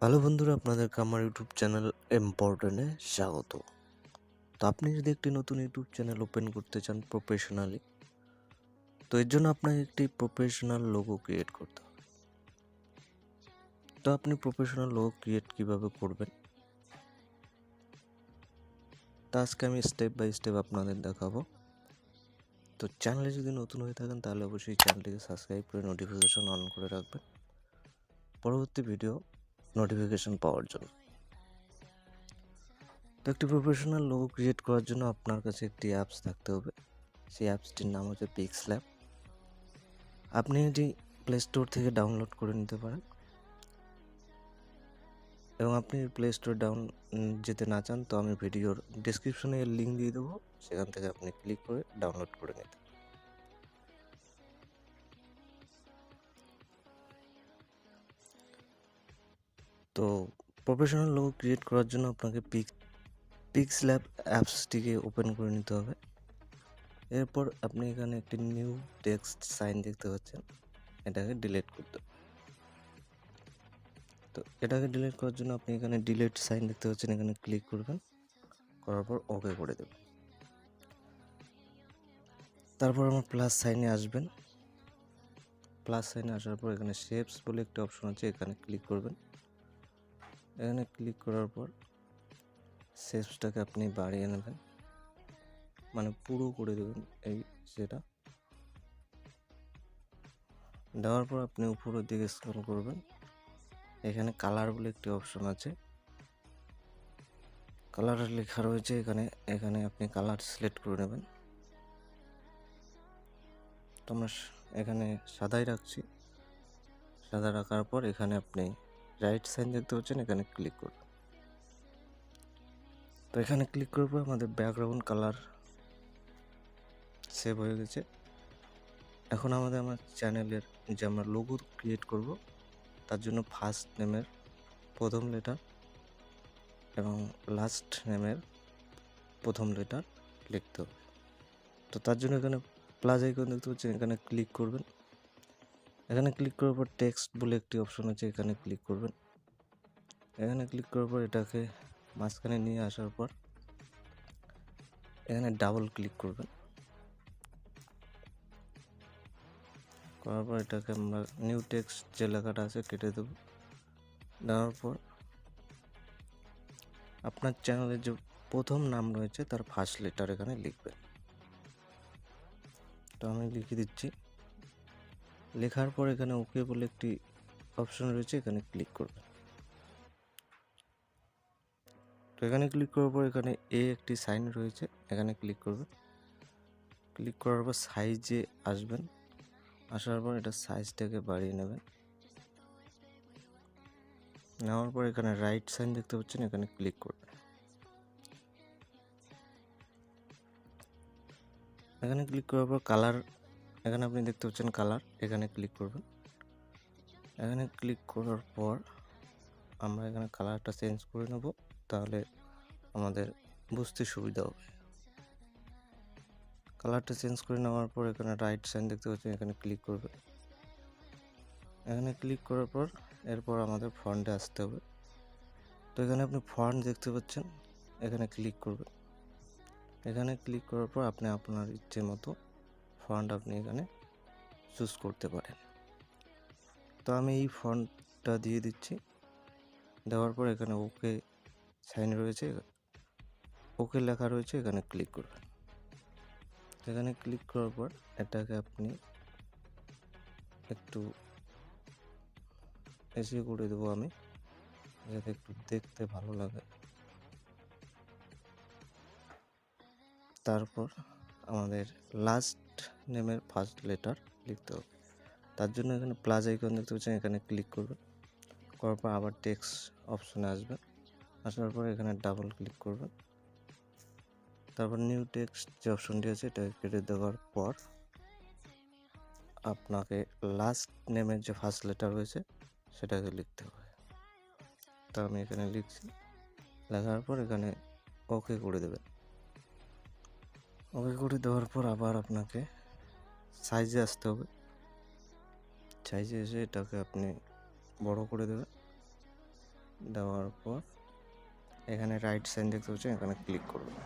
Hello বন্ধুরা, আপনাদেরকে আমার ইউটিউব চ্যানেল ইম্পর্টেন্টে স্বাগত। তো আপনি যদি একটি নতুন ইউটিউব চ্যানেল ওপেন করতে চান প্রফেশনালি, তো এর জন্য আপনাকে একটি প্রফেশনাল লোগো ক্রিয়েট করতে হবে। তো আপনি প্রফেশনাল লোগো ক্রিয়েট কিভাবে করবেন, তা আজকে আমি স্টেপ বাই স্টেপ আপনাদের দেখাবো। তো চ্যানেলে যদি নতুন হয়ে থাকেন তাহলে অবশ্যই চ্যানেলটিকে সাবস্ক্রাইব করে নোটিফিকেশন অন করে রাখবেন পরবর্তী ভিডিও নোটিফিকেশন পাওয়ার জন্য। তো একটি প্রফেশনাল লোগো ক্রিয়েট করার জন্য আপনার কাছে একটি অ্যাপস থাকতে হবে। সেই অ্যাপসটির নাম হচ্ছে পিক্সল্যাব। আপনি এটি প্লে স্টোর থেকে ডাউনলোড করে নিতে পারেন, এবং আপনি প্লে স্টোর যেতে না চান তো আমি ভিডিওর ডিসক্রিপশনে এর লিঙ্ক দিয়ে দেবো, সেখান থেকে আপনি ক্লিক করে ডাউনলোড করে নিতে। তো প্রফেশনাল লোগো ক্রিয়েট করার জন্য আপনাকে পিক্সল্যাব অ্যাপসটিকে ওপেন করে নিতে হবে। এরপর আপনি এখানে একটি নিউ টেক্সট সাইন দেখতে পাচ্ছেন, এটাকে ডিলিট করতে হবে। তো এটাকে ডিলিট করার জন্য আপনি এখানে ডিলিট সাইন দেখতে পাচ্ছেন, এখানে ক্লিক করবেন, করার পর ওকে করে দেবেন। তারপর আমার প্লাস সাইনে আসবেন। প্লাস সাইনে আসার পর এখানে শেপস বলে একটা অপশন আছে, এখানে ক্লিক করবেন। এখানে ক্লিক করার পর শেপসটাকে আপনি বাড়িয়ে নেবেন, মানে পুরো করে দেবেন এই সেটা। দেওয়ার পর আপনি উপরের দিকে স্ক্রল করবেন, এখানে কালার বলে একটি অপশন আছে, কালার লেখা রয়েছে এখানে আপনি কালার সিলেক্ট করে নেবেন। তো আমরা এখানে সাদাই রাখছি। সাদা রাখার পর এখানে আপনি রাইট সাইন দেখতে পাচ্ছেন, এখানে ক্লিক করবেন। তো এখানে ক্লিক করার পর আমাদের ব্যাকগ্রাউন্ড কালার সেভ হয়ে গেছে। এখন আমার চ্যানেলের যে আমরা লোগো ক্রিয়েট করব তার জন্য ফার্স্ট নেমের প্রথম লেটার এবং লাস্ট নেমের প্রথম লেটার লিখতে হবে। তো তার জন্য এখানে প্লাস আইকন দেখতে পাচ্ছেন, এখানে ক্লিক করবেন। এখানে ক্লিক করার পর টেক্সট বলে একটি অপশন আছে, এখানে ক্লিক করবেন। এখানে ক্লিক করার পর এটাকে মাঝখানে নিয়ে আসার পর এখানে ডাবল ক্লিক করবেন। করার পর এটাকে আমরা নিউ টেক্সট যে লেখাটা আছে কেটে দেব। দেওয়ার পর আপনার চ্যানেলের যে প্রথম নাম রয়েছে তার ফার্স্ট লেটার এখানে লিখবেন। তো আমি লিখে দিচ্ছি। লেখার পর এখানে ওকে বলে একটি অপশন রয়েছে, এখানে ক্লিক করবেন। তো এখানে ক্লিক করার পর এখানে একটি সাইন রয়েছে, এখানে ক্লিক করবেন। ক্লিক করার পর সাইজে আসবেন, আসার পর এটা সাইজটাকে বাড়িয়ে নেবেন। নেওয়ার পর এখানে রাইট সাইন দেখতে পাচ্ছেন, এখানে ক্লিক করবেন। এখানে ক্লিক করার পর কালার, এখানে আপনি দেখতে পাচ্ছেন কালার, এখানে ক্লিক করবেন। এখানে ক্লিক করার পর আমরা এখানে কালারটা চেঞ্জ করে নেব, তাহলে আমাদের বুঝতে সুবিধা হবে। কালারটা চেঞ্জ করে নেওয়ার পর এখানে রাইট সাইন দেখতে পাচ্ছেন, এখানে ক্লিক করবেন। এখানে ক্লিক করার পর এরপর আমাদের ফন্টে আসতে হবে। তো এখানে আপনি ফন্ট দেখতে পাচ্ছেন, এখানে ক্লিক করবেন। এখানে ক্লিক করার পর আপনি আপনার ইচ্ছে মতো ফন্ট আপনি এখানে চুজ করতে পারেন। তো আমি এই ফন্টটা দিয়ে দিচ্ছি। দেওয়ার পর এখানে ওকে সাইন রয়েছে, ওকে লেখা রয়েছে, এখানে ক্লিক করবেন। এখানে ক্লিক করার পর এটাকে আপনি একটু এসে করে দেবো আমি, যাতে একটু দেখতে ভালো লাগে। তারপর আমাদের লাস্ট নেমের ফার্স্ট লেটার লিখতে হবে। তার জন্য এখানে প্লাস আইকন দেখতে পাচ্ছেন, এখানে ক্লিক করবেন। করার পর আবার টেক্সট অপশনে আসবেন, আসার পর এখানে ডাবল ক্লিক করবেন। তারপর নিউ টেক্সট যে অপশনটি আছে এটা কেটে দেওয়ার পর আপনাকে লাস্ট নেমের যে ফার্স্ট লেটার রয়েছে সেটাকে লিখতে হবে। তো আমি এখানে লিখছি। লেখার পর এখানে ওকে করে দেবেন। ওকে করে দেওয়ার পর আবার আপনাকে সাইজে আসতে হবে। সাইজে এসে এটাকে আপনি বড় করে দেবেন। দেওয়ার পর এখানে রাইট সাইন দেখতে পাচ্ছেন, এখানে ক্লিক করবেন।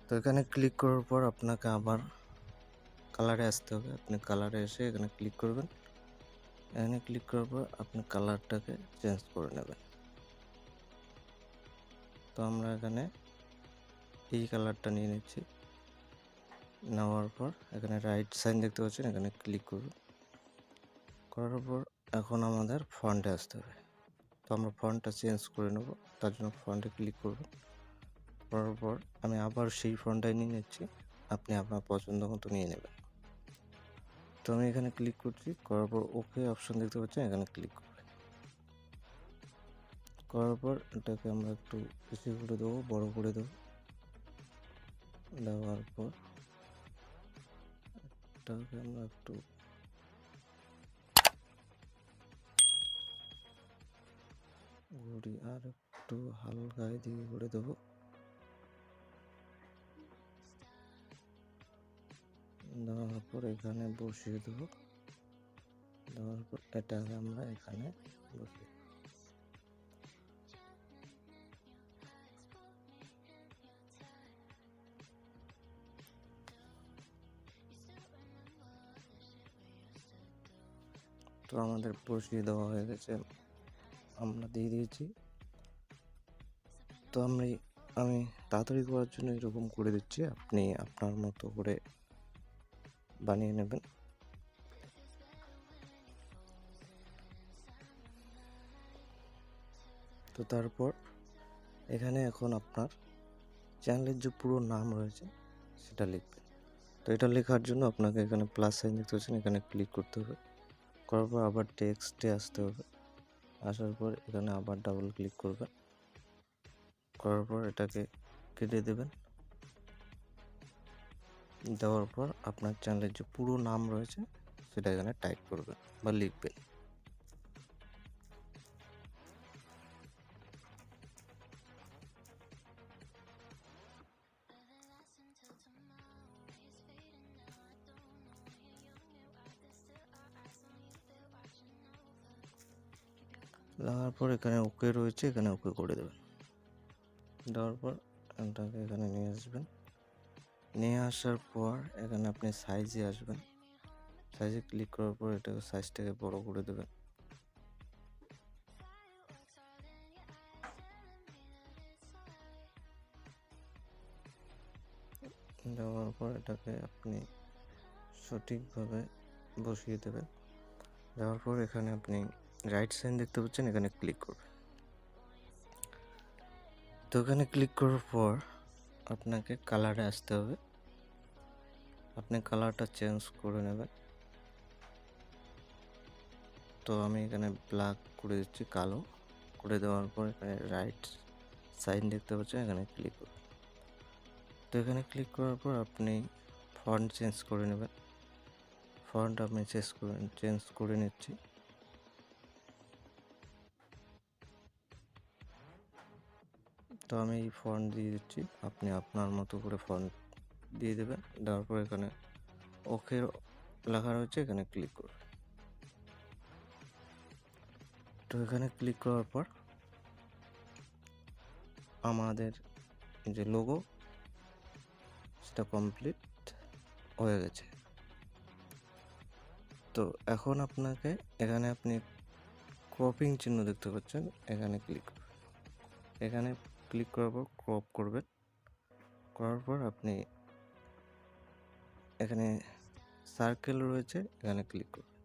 তো এখানে ক্লিক করার পর আপনাকে আবার কালারে আসতে হবে। আপনি কালারে এসে এখানে ক্লিক করবেন। এখানে ক্লিক করার পর আপনি কালারটাকে চেঞ্জ করে নেবেন। তো আমরা এখানে এই কালারটা নিয়ে নিচ্ছি। নেওয়ার পর এখানে রাইট সাইন দেখতে পাচ্ছেন, এখানে ক্লিক করবেন। করার পর এখন আমাদের ফন্টে আসতে হবে। তো আমরা ফন্টটা চেঞ্জ করে নেব, তার জন্য ফন্টে ক্লিক করব। করার পর আমি আবার সেই ফন্টটাই নিয়ে নিচ্ছি, আপনি আপনার পছন্দ মতো নিয়ে নেবেন। তো আমি এখানে ক্লিক করছি, করার পর ওকে অপশন দেখতে পাচ্ছেন, এখানে ক্লিক করবেন। করার পর এটাকে আমরা একটু বেশি করে দেবো, বড় করে দেবো। দেওয়ার পর এটাকে আমরা একটু ঘুরি আর একটু হালকা দিকে করে দেবো। দেওয়ার পর এখানে বসিয়ে দেবো। দেওয়ার পর এটাকে আমরা এখানে বসিয়ে, তো আমাদের বসিয়ে দেওয়া হয়ে গেছে, আমরা দিয়ে দিয়েছি। তো আমি তাড়াতাড়ি করার জন্য এরকম করে দিচ্ছি, আপনি আপনার মতো করে বানিয়ে নেবেন। তো তারপর এখানে এখন আপনার চ্যানেলের যে পুরো নাম রয়েছে সেটা লিখবেন। তো এটা লেখার জন্য আপনাকে এখানে প্লাস সাইন দেখতে পাচ্ছেন, এখানে ক্লিক করতে হবে। করার পর আবার টেক্সটে আসতে হবে। আসার পর এখানে আবার ডাবল ক্লিক করবেন। করার পর এটাকে কেটে দেবেন। দেওয়ার পর আপনার চ্যানেলের যে পুরো নাম রয়েছে সেটা এখানে টাইপ করবেন বা লিখবেন। লাগার পর এখানে ওকে রয়েছে, এখানে ওকে করে দেবেন। দেওয়ার পর এটাকে এখানে নিয়ে আসবেন। নিয়ে আসার পর এখানে আপনি সাইজে আসবেন। সাইজে ক্লিক করার পর এটাকে সাইজটাকে বড় করে দেবেন। দেওয়ার পর এটাকে আপনি সঠিকভাবে বসিয়ে দেবেন। দেওয়ার পর এখানে আপনি রাইট সাইন দেখতে পাচ্ছেন, এখানে ক্লিক করবেন। তো এখানে ক্লিক করার পর আপনাকে কালারে আসতে হবে, আপনি কালারটা চেঞ্জ করে নেবেন। তো আমি এখানে ব্ল্যাক করে দিচ্ছি, কালো করে দেওয়ার পর এখানে রাইট সাইন দেখতে পাচ্ছেন, এখানে ক্লিক করুন। তো এখানে ক্লিক করার পর আপনি ফন্ট চেঞ্জ করে নেবেন। ফন্ট আপনি চেঞ্জ করে নিচ্ছি। তো আমি এই ফন্ট দিয়ে দিচ্ছি, আপনি আপনার মতো করে ফন্ট দিয়ে দেবেন। দেওয়ার পর এখানে ওকে লেখা রয়েছে, এখানে ক্লিক করুন। তো এখানে ক্লিক করার পর আমাদের যে লোগো সেটা কমপ্লিট হয়ে গেছে। তো এখন আপনাকে এখানে আপনি ক্রপিং চিহ্ন দেখতে পাচ্ছেন, এখানে ক্লিক করবেন। এখানে ক্লিক করার পর ক্রপ করবেন। করার পর আপনি এখানে সার্কেল রয়েছে, এখানে ক্লিক করবেন।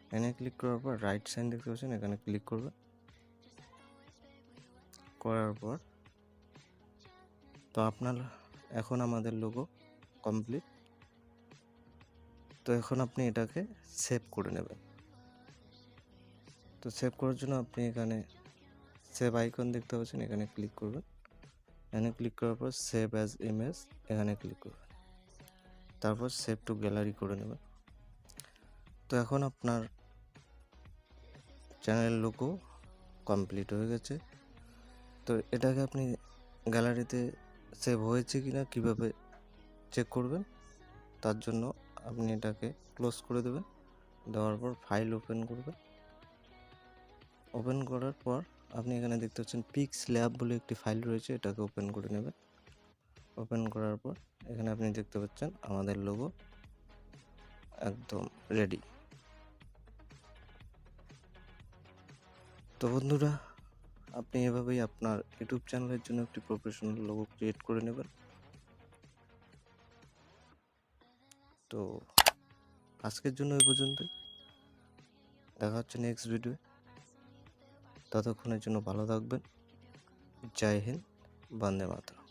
এখানে ক্লিক করার পর রাইট সাইন দেখতে পাচ্ছেন, এখানে ক্লিক করবেন। করার পর তো আপনার এখন আমাদের লোগো কমপ্লিট। তো এখন আপনি এটাকে সেভ করে নেবেন। তো সেভ করার জন্য আপনি এখানে সেভ আইকন দেখতে পাচ্ছেন, এখানে ক্লিক করবেন। এখানে ক্লিক করার পর সেভ অ্যাজ ইমেজ, এখানে ক্লিক করবেন। তারপর সেভ টু গ্যালারি করে নেবেন। তো এখন আপনার চ্যানেল লোগো কমপ্লিট হয়ে গেছে। তো এটাকে আপনি গ্যালারিতে সেভ হয়েছে কিনা কিভাবে চেক করবেন, তার জন্য আপনি এটাকে ক্লোজ করে দেবেন। দেওয়ার পর ফাইল ওপেন করবেন। ওপেন করার পর আপনি এখানে দেখতে পাচ্ছেন Pixellab বলে একটি ফাইল রয়েছে, এটাকে ওপেন করে নেবেন। ওপেন করার পর এখানে আপনি দেখতে পাচ্ছেন আমাদের লোগো একদম রেডি। তো বন্ধুরা, আপনি এভাবেই আপনার ইউটিউব চ্যানেলের জন্য একটি প্রফেশনাল লোগো ক্রিয়েট করে নেবেন। তো আজকের জন্য এই পর্যন্তই, দেখা হচ্ছে নেক্সট ভিডিও। ততক্ষণের জন্য ভালো থাকবেন। জয় হিন্দ, বন্দে মাতরম।